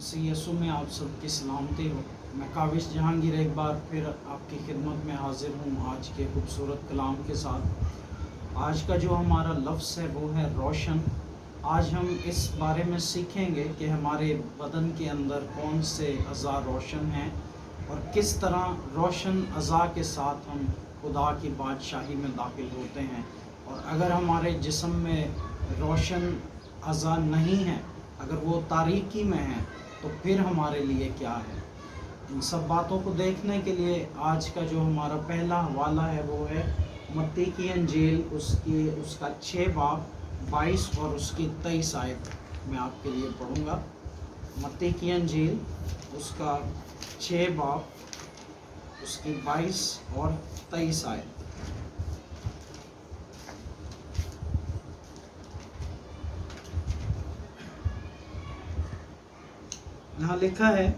مسیح یسوع میں آپ سب کی سلامتی ہو۔ میں کاوش جہانگیر ایک بار پھر آپ کی خدمت میں حاضر ہوں آج کے خوبصورت کلام کے ساتھ۔ آج کا جو ہمارا لفظ ہے وہ ہے روشن۔ آج ہم اس بارے میں سیکھیں گے کہ ہمارے بدن کے اندر کون سے اعضاء روشن ہیں اور کس طرح روشن اعضاء کے ساتھ ہم خدا کی بادشاہی میں داخل ہوتے ہیں، اور اگر ہمارے جسم میں روشن اعضاء نہیں ہیں، اگر وہ تاریکی میں ہیں، تو پھر ہمارے لیے کیا ہے۔ ان سب باتوں کو دیکھنے کے لیے آج کا جو ہمارا پہلا حوالہ ہے وہ ہے متی کی انجیل، اس کا 6 باب 22 اور اس کی 23 آیت میں آپ کے لیے پڑھوں گا۔ متی کی انجیل اس کا 6 باب اس کی 22 اور 23 آیت۔ یہاں لکھا ہے،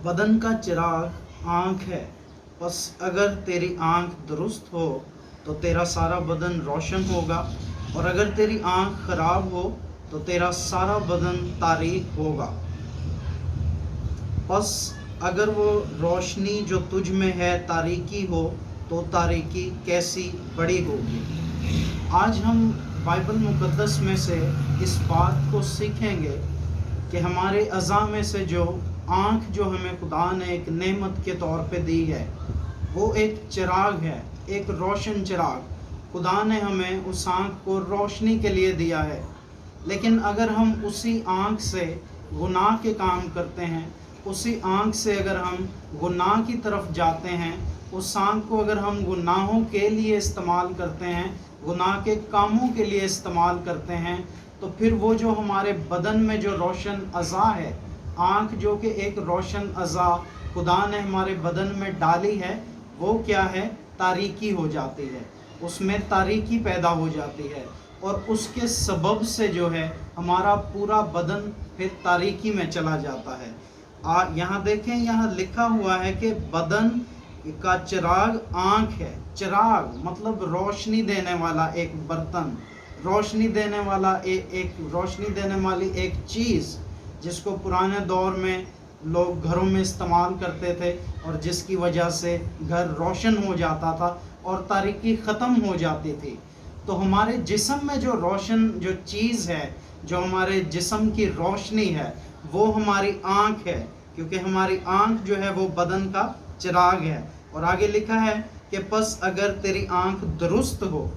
بدن کا چراغ آنکھ ہے، پس اگر تیری آنکھ درست ہو تو تیرا سارا بدن روشن ہوگا، اور اگر تیری آنکھ خراب ہو تو تیرا سارا بدن تاریک ہوگا۔ پس اگر وہ روشنی جو تجھ میں ہے تاریکی ہو تو تاریکی کیسی بڑی ہوگی۔ آج ہم بائبل مقدس میں سے اس بات کو سیکھیں گے کہ ہمارے اعضاء میں سے جو آنکھ جو ہمیں خدا نے ایک نعمت کے طور پہ دی ہے، وہ ایک چراغ ہے، ایک روشن چراغ۔ خدا نے ہمیں اس آنکھ کو روشنی کے لیے دیا ہے، لیکن اگر ہم اسی آنکھ سے گناہ کے کام کرتے ہیں، اسی آنکھ سے اگر ہم گناہ کی طرف جاتے ہیں، اس آنکھ کو اگر ہم گناہوں کے لیے استعمال کرتے ہیں، گناہ کے کاموں کے لیے استعمال کرتے ہیں، تو پھر وہ جو ہمارے بدن میں جو روشن اعضاء ہے، آنکھ جو کہ ایک روشن اعضاء خدا نے ہمارے بدن میں ڈالی ہے، وہ کیا ہے؟ تاریکی ہو جاتی ہے، اس میں تاریکی پیدا ہو جاتی ہے، اور اس کے سبب سے جو ہے ہمارا پورا بدن پھر تاریکی میں چلا جاتا ہے۔ یہاں دیکھیں، یہاں لکھا ہوا ہے کہ بدن کا چراغ آنکھ ہے۔ چراغ مطلب روشنی دینے والا ایک برتن، روشنی دینے والا ایک روشنی دینے والی ایک چیز، جس کو پرانے دور میں لوگ گھروں میں استعمال کرتے تھے، اور جس کی وجہ سے گھر روشن ہو جاتا تھا اور تاریکی ختم ہو جاتی تھی۔ تو ہمارے جسم میں جو روشن جو چیز ہے، جو ہمارے جسم کی روشنی ہے، وہ ہماری آنکھ ہے، کیونکہ ہماری آنکھ جو ہے وہ بدن کا چراغ ہے۔ اور آگے لکھا ہے کہ پس اگر تیری آنکھ درست ہو،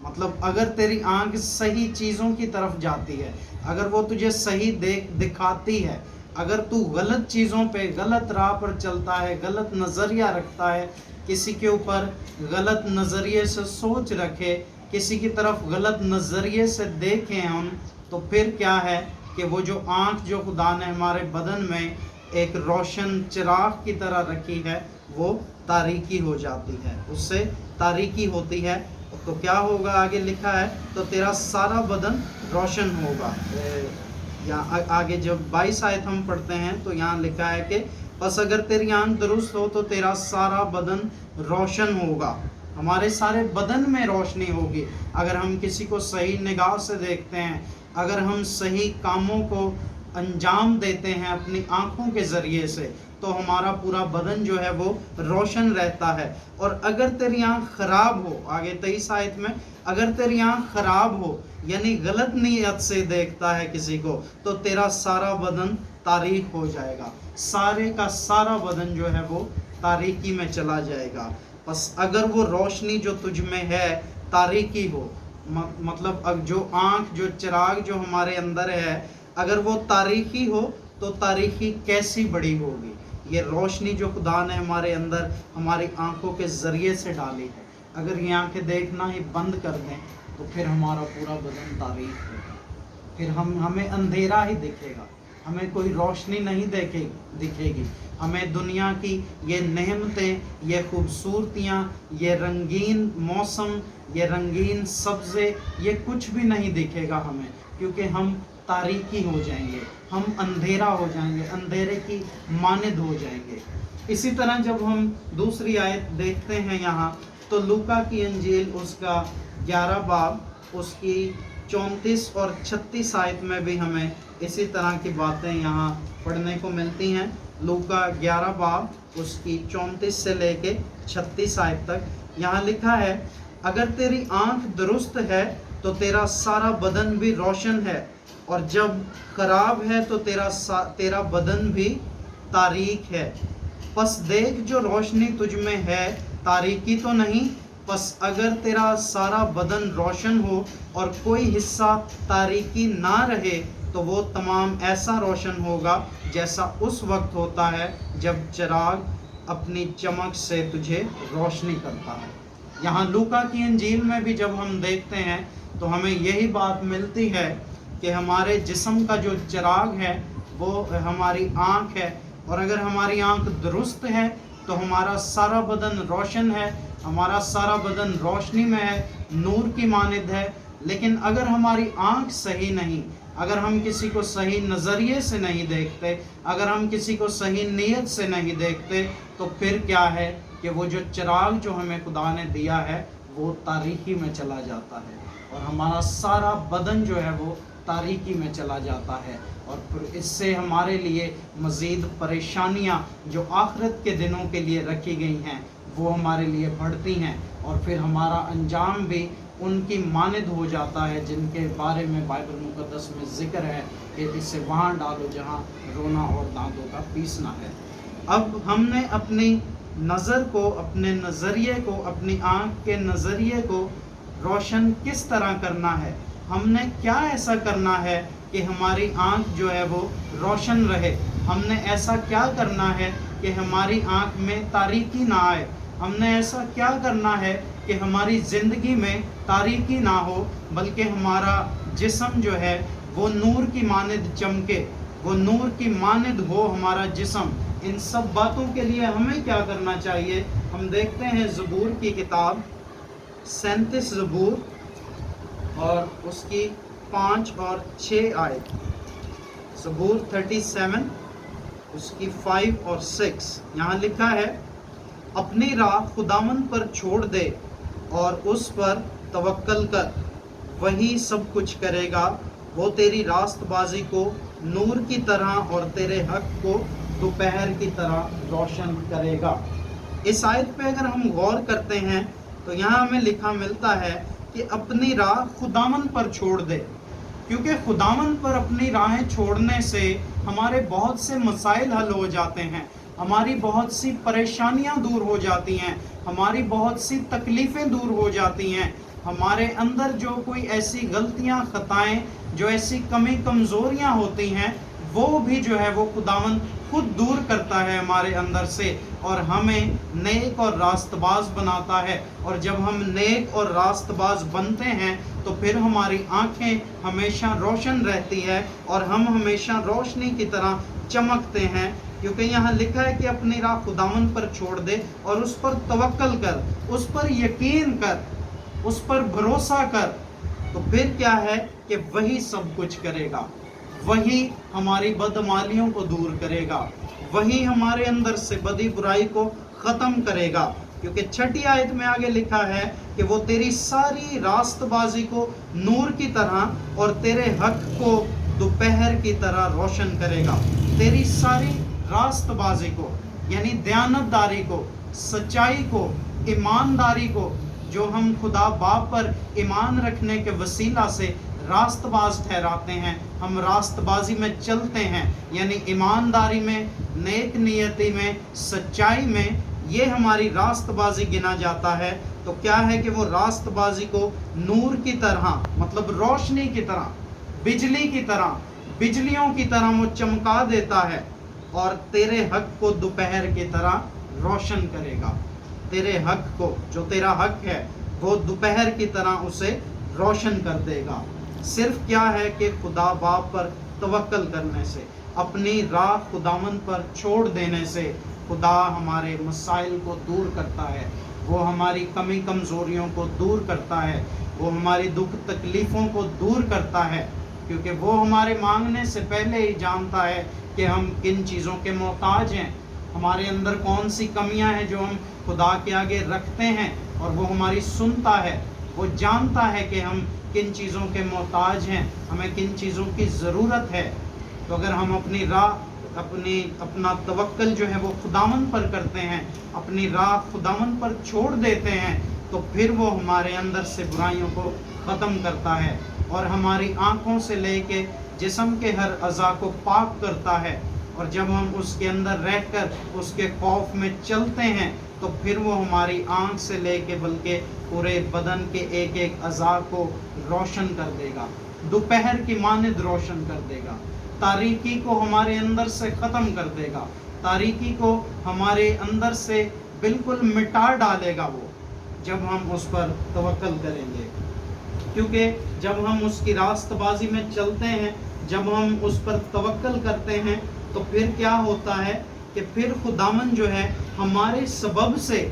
مطلب اگر تیری آنکھ صحیح چیزوں کی طرف جاتی ہے، اگر وہ تجھے صحیح دکھاتی ہے، اگر تو غلط چیزوں پہ، غلط راہ پر چلتا ہے، غلط نظریہ رکھتا ہے، کسی کے اوپر غلط نظریے سے سوچ رکھے، کسی کی طرف غلط نظریے سے دیکھیں ہم، تو پھر کیا ہے کہ وہ جو آنکھ جو خدا نے ہمارے بدن میں ایک روشن چراغ کی طرح رکھی ہے، وہ تاریکی ہو جاتی ہے، اس سے تاریکی ہوتی ہے۔ تو کیا ہوگا؟ آگے لکھا ہے، تو تیرا سارا بدن روشن ہوگا۔ یا آگے جب 22 آیت ہم پڑھتے ہیں تو یہاں لکھا ہے کہ پس اگر تیری آنکھ درست ہو تو تیرا سارا بدن روشن ہوگا۔ ہمارے سارے بدن میں روشنی ہوگی اگر ہم کسی کو صحیح نگاہ سے دیکھتے ہیں، اگر ہم صحیح کاموں کو انجام دیتے ہیں اپنی آنکھوں کے ذریعے سے، تو ہمارا پورا بدن جو ہے وہ روشن رہتا ہے۔ اور اگر تیری آنکھ خراب ہو، آگے 23 آیت میں، اگر تیری آنکھ خراب ہو، یعنی غلط نیت سے دیکھتا ہے کسی کو، تو تیرا سارا بدن تاریک ہو جائے گا، سارے کا سارا بدن جو ہے وہ تاریکی میں چلا جائے گا۔ پس اگر وہ روشنی جو تجھ میں ہے تاریکی ہو، مطلب جو آنکھ جو چراغ جو ہمارے اندر ہے، اگر وہ تاریکی ہو تو تاریکی کیسی بڑی ہوگی۔ یہ روشنی جو خدا نے ہمارے اندر ہماری آنکھوں کے ذریعے سے ڈالی ہے، اگر یہ آنکھیں دیکھنا ہی بند کر دیں تو پھر ہمارا پورا بدن تاریک ہوگا، پھر ہمیں اندھیرا ہی دکھے گا، ہمیں کوئی روشنی نہیں دکھے گی، ہمیں دنیا کی یہ نعمتیں، یہ خوبصورتیاں، یہ رنگین موسم، یہ رنگین سبزے، یہ کچھ بھی نہیں دکھے گا ہمیں، کیونکہ ہم تاریکی ہو جائیں گے، ہم اندھیرا ہو جائیں گے، اندھیرے کی مانند ہو جائیں گے۔ اسی طرح جب ہم دوسری آیت دیکھتے ہیں یہاں، تو لوکا کی انجیل اس کا 11 باب اس کی 34 और 36 आयत में भी हमें इसी तरह की बातें यहाँ पढ़ने को मिलती हैं। लूका 11 बाब उसकी 34 से लेके 36 आयत तक यहाँ लिखा है, अगर तेरी आँख दुरुस्त है तो तेरा सारा बदन भी रोशन है, और जब खराब है तो तेरा बदन भी तारीक है। पस देख जो रोशनी तुझ में है तारीकी तो नहीं। पस अगर तेरा सारा बदन रोशन हो और कोई हिस्सा तारीकी ना रहे तो वो तमाम ऐसा रोशन होगा जैसा उस वक्त होता है जब चिराग अपनी चमक से तुझे रोशनी करता है। यहाँ लूका की इंजील में भी जब हम देखते हैं तो हमें यही बात मिलती है कि हमारे जिस्म का जो चिराग है वो हमारी आँख है, और अगर हमारी आँख दुरुस्त है तो हमारा सारा बदन रोशन है, हमारा सारा बदन रोशनी में है, नूर की मानिद है। लेकिन अगर हमारी आँख सही नहीं, अगर हम किसी को सही नज़रिए से नहीं देखते, अगर हम किसी को सही नीयत से नहीं देखते, तो फिर क्या है कि वो जो चिराग जो हमें खुदा ने दिया है वो तारीकी में चला जाता है, और हमारा सारा बदन जो है वो तारीकी में चला जाता है। और फिर इससे हमारे लिए मज़ीद परेशानियां जो आखिरत के दिनों के लिए रखी गई हैं वो हमारे लिए बढ़ती हैं, और फिर हमारा अंजाम भी उनकी मानिद हो जाता है जिनके बारे में बाइबल मुक़द्दस में ज़िक्र है कि इसे वहाँ डालो जहाँ रोना और दांतों का पीसना है। अब हमने अपनी नज़र को, अपने नज़रिए को, अपनी आँख के नज़रिए को रोशन किस तरह करना है, हमने क्या ऐसा करना है कि हमारी आँख जो है वो रोशन रहे, हमने ऐसा क्या करना है कि हमारी आँख में तारीकी ना आए, हमने ऐसा क्या करना है कि हमारी ज़िंदगी में तारीकी ना हो, बल्कि हमारा जिस्म जो है वो नूर की मानिद चमके, वो नूर की मानिद हो हमारा जिस्म। इन सब बातों के लिए हमें क्या करना चाहिए? हम देखते हैं ज़बूर की किताब 37 ज़बूर और उसकी 5 और 6 आयत। ज़बूर 37 उसकी 5 और 6 यहाँ लिखा है, अपनी राह खुदावंद पर छोड़ दे और उस पर तवक्कल कर, वही सब कुछ करेगा। वो तेरी रास्तबाजी को नूर की तरह और तेरे हक को दोपहर की तरह रोशन करेगा। इस आयत पे अगर हम गौर करते हैं तो यहाँ हमें लिखा मिलता है कि अपनी राह खुदावंद पर छोड़ दे, क्योंकि खुदावंद पर अपनी राहें छोड़ने से हमारे बहुत से मसाइल हल हो जाते हैं, हमारी बहुत सी परेशानियां दूर हो जाती हैं, हमारी बहुत सी तकलीफ़ें दूर हो जाती हैं, हमारे अंदर जो कोई ऐसी गलतियां, खताएं, जो ऐसी कमी कमज़ोरियां होती हैं वो भी जो है वो खुदावंद खुद दूर करता है हमारे अंदर से, और हमें नेक और रास्तबाज बनाता है। और जब हम नेक और रास्तबाज बनते हैं तो फिर हमारी आंखें हमेशा रोशन रहती है और हम हमेशा रोशनी की तरह चमकते हैं, क्योंकि यहाँ लिखा है कि अपनी राह खुदावंद पर छोड़ दे और उस पर तवक्कल कर, उस पर यकीन कर, उस पर भरोसा कर। तो फिर क्या है कि वही सब कुछ करेगा, वही हमारी बदमालियों को दूर करेगा, वही हमारे अंदर से बदी बुराई को ख़त्म करेगा। क्योंकि 6 आयत में आगे लिखा है कि वो तेरी सारी रास्तबाजी को नूर की तरह और तेरे हक को दोपहर की तरह रोशन करेगा। तेरी सारी रास्तबाजी को यानी दयानतदारी को, सच्चाई को, ईमानदारी को, जो हम खुदा बाप पर ईमान रखने के वसीला से रास्तबाज ठहराते हैं, हम रास्तबाजी में चलते हैं, यानी ईमानदारी में, नेक नियति में, सच्चाई में, ये हमारी रास्तबाजी गिना जाता है। तो क्या है कि वो रास्तबाजी को नूर की तरह, मतलब रोशनी की तरह, बिजली की तरह, बिजलियों की तरह वो चमका देता है और तेरे हक को दोपहर की तरह रोशन करेगा। तेरे हक को, जो तेरा हक है, वो दोपहर की तरह उसे रोशन कर देगा। सिर्फ क्या है कि खुदा बाप पर तवक्कल करने से, अपनी राह खुदावंद पर छोड़ देने से खुदा हमारे मसाइल को दूर करता है, वो हमारी कमी कमज़ोरियों को दूर करता है, वो हमारी दुख तकलीफ़ों को दूर करता है, क्योंकि वो हमारे मांगने से पहले ही जानता है कि हम किन चीज़ों के मोहताज हैं, हमारे अंदर कौन सी कमियां हैं जो हम खुदा के आगे रखते हैं, और वो हमारी सुनता है। وہ جانتا ہے کہ ہم کن چیزوں کے محتاج ہیں, ہمیں کن چیزوں کی ضرورت ہے. تو اگر ہم اپنی راہ اپنا توکل جو ہے وہ خداوند پر کرتے ہیں, اپنی راہ خداوند پر چھوڑ دیتے ہیں, تو پھر وہ ہمارے اندر سے برائیوں کو ختم کرتا ہے اور ہماری آنکھوں سے لے کے جسم کے ہر اعضاء کو پاک کرتا ہے. اور جب ہم اس کے اندر رہ کر اس کے خوف میں چلتے ہیں تو پھر وہ ہماری آنکھ سے لے کے بلکہ پورے بدن کے ایک ایک اعضاء کو روشن کر دے گا, دوپہر کی مانند روشن کر دے گا, تاریکی کو ہمارے اندر سے ختم کر دے گا, تاریکی کو ہمارے اندر سے بالکل مٹا ڈالے گا وہ, جب ہم اس پر توکل کریں گے. کیونکہ جب ہم اس کی راست بازی میں چلتے ہیں, جب ہم اس پر توکل کرتے ہیں, تو پھر کیا ہوتا ہے کہ پھر خداوند جو ہے ہمارے سبب سے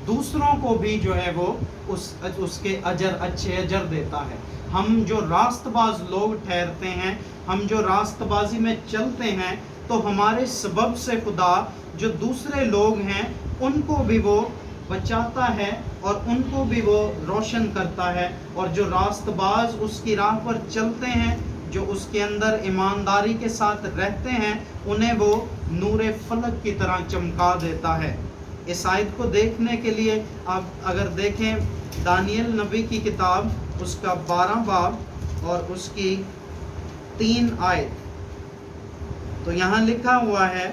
دوسروں کو بھی جو ہے وہ اس کے اچھے اجر دیتا ہے. ہم جو راست باز لوگ ٹھہرتے ہیں, ہم جو راست بازی میں چلتے ہیں, تو ہمارے سبب سے خدا جو دوسرے لوگ ہیں ان کو بھی وہ بچاتا ہے اور ان کو بھی وہ روشن کرتا ہے. اور جو راست باز اس کی راہ پر چلتے ہیں, جو اس کے اندر ایمانداری کے ساتھ رہتے ہیں, انہیں وہ نور فلک کی طرح چمکا دیتا ہے. اس آیت کو دیکھنے کے لیے آپ اگر دیکھیں دانیل نبی کی کتاب, اس کا 12 باب اور اس کی 3 آیت, تو یہاں لکھا ہوا ہے,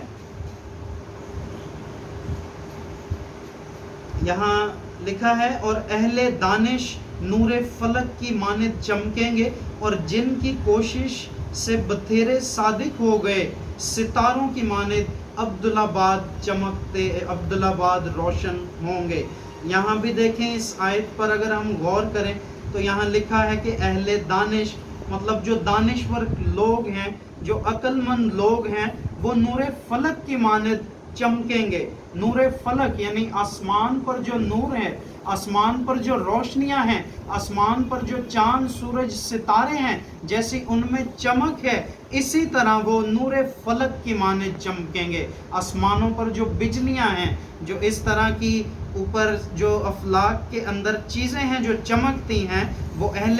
یہاں لکھا ہے اور اہل دانش نور فلک کی مانند چمکیں گے, اور جن کی کوشش سے بتھیرے صادق ہو گئے ستاروں کی مانند عبدالآباد روشن ہوں گے. یہاں بھی دیکھیں اس آیت پر اگر ہم غور کریں تو یہاں لکھا ہے کہ اہل دانش, مطلب جو دانشور لوگ ہیں, جو عقل مند لوگ ہیں, وہ نور فلک کی مانند چمکیں گے. نور فلک یعنی آسمان پر جو نور ہے, آسمان پر جو روشنیاں ہیں, آسمان پر جو چاند سورج ستارے ہیں, جیسی ان میں چمک ہے, اسی طرح وہ نور فلک کی مانند چمکیں گے. آسمانوں پر جو بجلیاں ہیں, جو اس طرح کی اوپر جو افلاک کے اندر چیزیں ہیں جو چمکتی ہیں, وہ اہل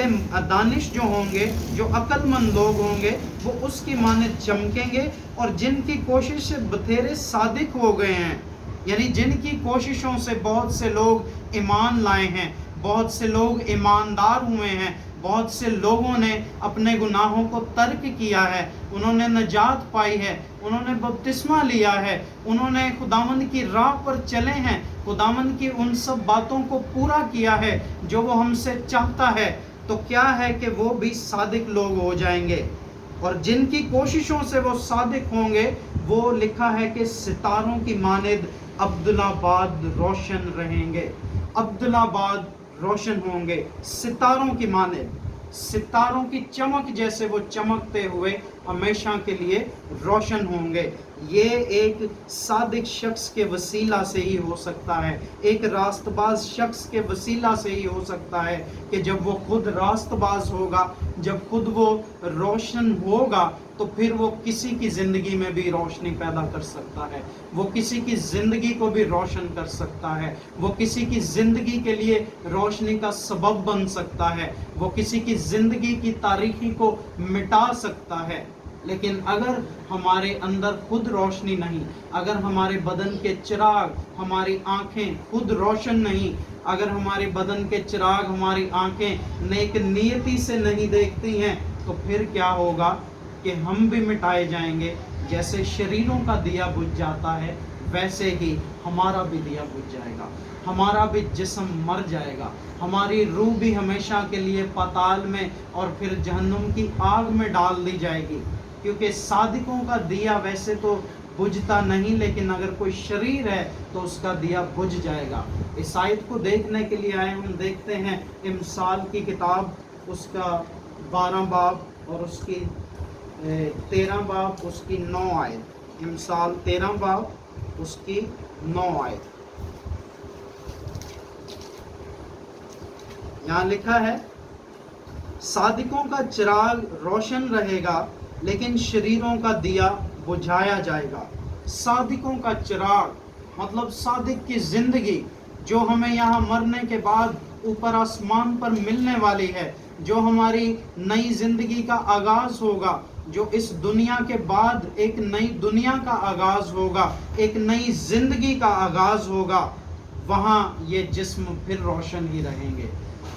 دانش جو ہوں گے, جو عقل مند لوگ ہوں گے, وہ اس کی مانند چمکیں گے. اور جن کی کوشش سے بتھیرے صادق ہو گئے ہیں, یعنی جن کی کوششوں سے بہت سے لوگ ایمان لائے ہیں, بہت سے لوگ ایماندار ہوئے ہیں, بہت سے لوگوں نے اپنے گناہوں کو ترک کیا ہے, انہوں نے نجات پائی ہے, انہوں نے بپتسمہ لیا ہے, انہوں نے خداوند کی راہ پر چلے ہیں, خداوند کی ان سب باتوں کو پورا کیا ہے جو وہ ہم سے چاہتا ہے, تو کیا ہے کہ وہ بھی صادق لوگ ہو جائیں گے. اور جن کی کوششوں سے وہ صادق ہوں گے, وہ لکھا ہے کہ ستاروں کی مانند عبدالآباد روشن رہیں گے. عبدالآباد روشن ہوں گے ستاروں کی مانند, ستاروں کی چمک جیسے وہ چمکتے ہوئے ہمیشہ کے لیے روشن ہوں گے. یہ ایک صادق شخص کے وسیلہ سے ہی ہو سکتا ہے, ایک راست باز شخص کے وسیلہ سے ہی ہو سکتا ہے کہ جب وہ خود راست باز ہوگا, جب خود وہ روشن ہوگا, تو پھر وہ کسی کی زندگی میں بھی روشنی پیدا کر سکتا ہے, وہ کسی کی زندگی کو بھی روشن کر سکتا ہے, وہ کسی کی زندگی کے لیے روشنی کا سبب بن سکتا ہے, وہ کسی کی زندگی کی تاریکی کو مٹا سکتا ہے. لیکن اگر ہمارے اندر خود روشنی نہیں, اگر ہمارے بدن کے چراغ, ہماری آنکھیں خود روشن نہیں, اگر ہمارے بدن کے چراغ, ہماری آنکھیں نیک نیتی سے نہیں دیکھتی ہیں, تو پھر کیا ہوگا کہ ہم بھی مٹائے جائیں گے. جیسے شریروں کا دیا بجھ جاتا ہے, ویسے ہی ہمارا بھی دیا بجھ جائے گا, ہمارا بھی جسم مر جائے گا, ہماری روح بھی ہمیشہ کے لیے پاتال میں اور پھر جہنم کی آگ میں ڈال دی جائے گی. کیونکہ صادقوں کا دیا ویسے تو بجھتا نہیں, لیکن اگر کوئی شریر ہے تو اس کا دیا بجھ جائے گا. اس آیت کو دیکھنے کے لیے آئے ہم دیکھتے ہیں امثال کی کتاب, اس کا 12 باب اور اس کی 13 باب, اس کی 9 آیت. امثال 13 باب اس کی 9 آیت. یہاں لکھا ہے, صادقوں کا چراغ روشن رہے گا لیکن شریروں کا دیا بجھایا جائے گا. صادقوں کا چراغ مطلب صادق کی زندگی, جو ہمیں یہاں مرنے کے بعد ऊपर आसमान पर मिलने वाली है, जो हमारी नई जिंदगी का आगाज होगा, जो इस दुनिया के बाद एक नई दुनिया का आगाज होगा, एक नई जिंदगी का आगाज होगा, वहाँ ये जिस्म फिर रोशन ही रहेंगे।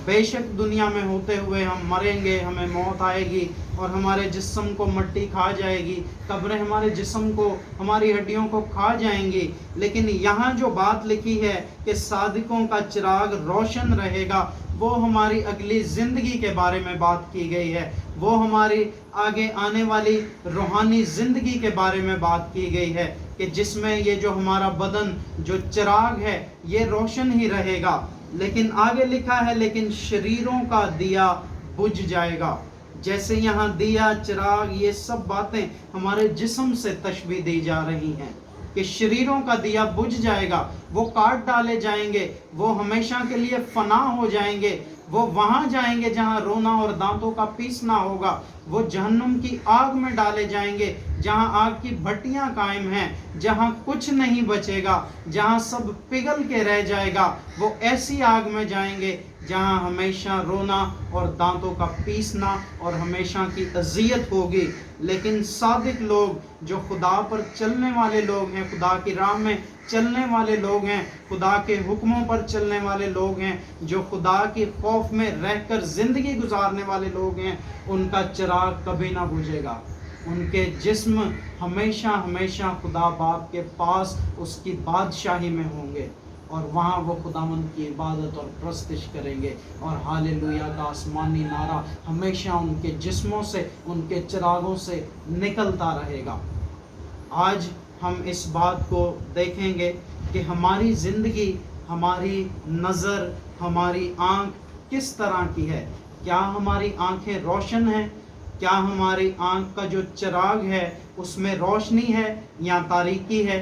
बेशक दुनिया में होते हुए हम मरेंगे, हमें मौत आएगी और हमारे जिस्म को मिट्टी खा जाएगी, कब्रें हमारे जिस्म को, हमारी हड्डियों को खा जाएंगी, लेकिन यहाँ जो बात लिखी है कि सादिकों का चिराग रोशन रहेगा, वो हमारी अगली ज़िंदगी के बारे में बात की गई है, वो हमारी आगे आने वाली रूहानी ज़िंदगी के बारे में बात की गई है कि जिसमें ये जो हमारा बदन जो चिराग है ये रोशन ही रहेगा। लेकिन आगे लिखा है, लेकिन शरीरों का दिया बुझ जाएगा। जैसे यहाँ दिया, चिराग, ये सब बातें हमारे जिस्म से तशबीह दी जा रही हैं कि शरीरों का दिया बुझ जाएगा, वो काट डाले जाएंगे, वो हमेशा के लिए फना हो जाएंगे, वो वहाँ जाएंगे जहाँ रोना और दांतों का पीसना होगा, वो जहन्नुम की आग में डाले जाएंगे जहाँ आग की भट्टियाँ कायम हैं, जहाँ कुछ नहीं बचेगा, जहाँ सब पिघल के रह जाएगा। वो ऐसी आग में जाएंगे जहाँ हमेशा रोना और दांतों का पीसना और हमेशा की अजियत होगी। लेकिन सादिक लोग, जो खुदा पर चलने वाले लोग हैं, खुदा की राह में चलने वाले लोग हैं, खुदा के हुक्मों पर चलने वाले लोग हैं, जो खुदा के खौफ में रहकर ज़िंदगी गुजारने वाले लोग हैं, उनका चिराग कभी ना बुझेगा। उनके जिस्म हमेशा हमेशा खुदा बाप के पास उसकी बादशाही में होंगे और वहाँ वो खुदावंद की इबादत और प्रस्तिश करेंगे और हालेलुया का आसमानी नारा हमेशा उनके जिस्मों से, उनके चिरागों से निकलता रहेगा। आज हम इस बात को देखेंगे कि हमारी ज़िंदगी, हमारी नज़र, हमारी आँख किस तरह की है। क्या हमारी आँखें रोशन हैं? क्या हमारी आँख का जो चिराग है उसमें रोशनी है या तारीकी है?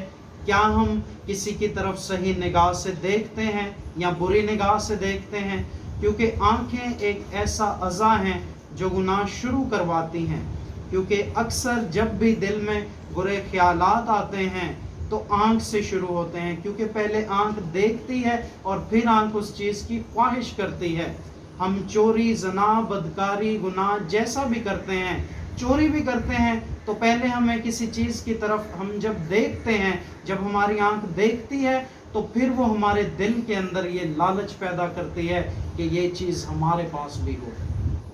क्या हम किसी की तरफ सही निगाह से देखते हैं या बुरी निगाह से देखते हैं? क्योंकि आँखें एक ऐसा अज़ा हैं जो गुनाह शुरू करवाती हैं। क्योंकि अक्सर जब भी दिल में बुरे ख्यालात आते हैं तो आँख से शुरू होते हैं, क्योंकि पहले आँख देखती है और फिर आँख उस चीज़ की ख्वाहिश करती है। हम चोरी, ज़ना, बदकारी, गुनाह जैसा भी करते हैं, चोरी भी करते हैं, तो पहले हमें किसी चीज़ की तरफ हम जब देखते हैं, जब हमारी आँख देखती है तो फिर वो हमारे दिल के अंदर ये लालच पैदा करती है कि ये चीज़ हमारे पास भी हो।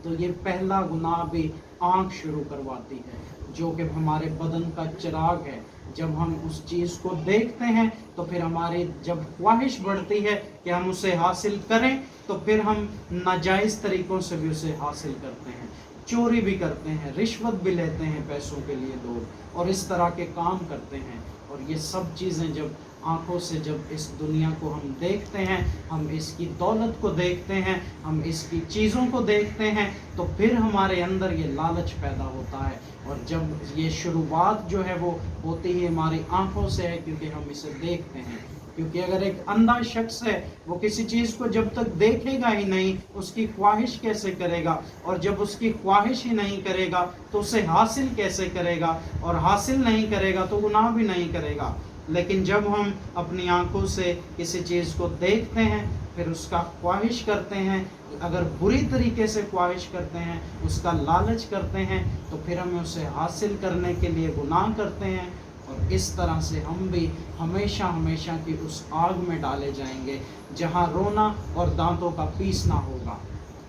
तो ये पहला गुनाह भी आँख शुरू करवाती है, जो कि हमारे बदन का चिराग है। जब हम उस चीज़ को देखते हैं तो फिर हमारी जब ख्वाहिश बढ़ती है कि हम उसे हासिल करें, तो फिर हम नाजायज़ तरीक़ों से भी उसे हासिल करते हैं, चोरी भी करते हैं, रिश्वत भी लेते हैं पैसों के लिए लोग, और इस तरह के काम करते हैं। और ये सब चीज़ें जब आँखों से, जब इस दुनिया को हम देखते हैं, हम इसकी दौलत को देखते हैं, हम इसकी चीज़ों को देखते हैं, तो फिर हमारे अंदर ये लालच पैदा होता है। और जब ये शुरुआत जो है वो होती है हमारी आँखों से है, क्योंकि हम इसे देखते हैं। क्योंकि अगर एक अंधा शख्स है, वो किसी चीज़ को जब तक देखेगा ही नहीं, उसकी ख्वाहिश कैसे करेगा? और जब उसकी ख्वाहिश ही नहीं करेगा तो उसे हासिल कैसे करेगा? और हासिल नहीं करेगा तो गुनाह भी नहीं करेगा। लेकिन जब हम अपनी आंखों से किसी चीज़ को देखते हैं, फिर उसका ख्वाहिश करते हैं, अगर बुरी तरीके से ख्वाहिश करते हैं, उसका लालच करते हैं, तो फिर हमें उसे हासिल करने के लिए गुनाह करते हैं। और इस तरह से हम भी हमेशा हमेशा की उस आग में डाले जाएंगे जहां रोना और दांतों का पीसना होगा।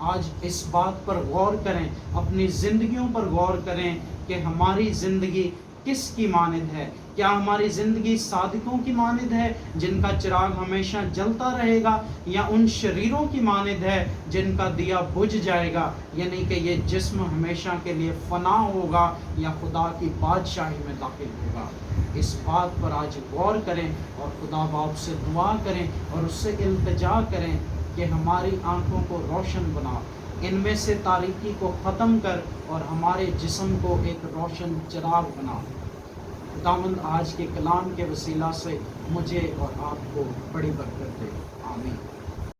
आज इस बात पर गौर करें, अपनी ज़िंदगियों पर गौर करें कि हमारी ज़िंदगी किसकी मानिंद है। क्या हमारी ज़िंदगी सादिकों की मानिंद है जिनका चिराग हमेशा जलता रहेगा, या उन शरीरों की मानिंद है जिनका दिया बुझ जाएगा, यानी कि ये जिस्म हमेशा के लिए फना होगा या खुदा की बादशाही में दाखिल होगा। इस बात पर आज गौर करें और खुदा बाप से दुआ करें और उससे इल्तिजा करें कि हमारी आँखों को रोशन बना, इनमें से तारीकी को ख़त्म कर और हमारे जिस्म को एक रोशन चिराग बना। खुदावंद आज के कलाम के वसीला से मुझे और आपको बड़ी बरकत दे। आमीन।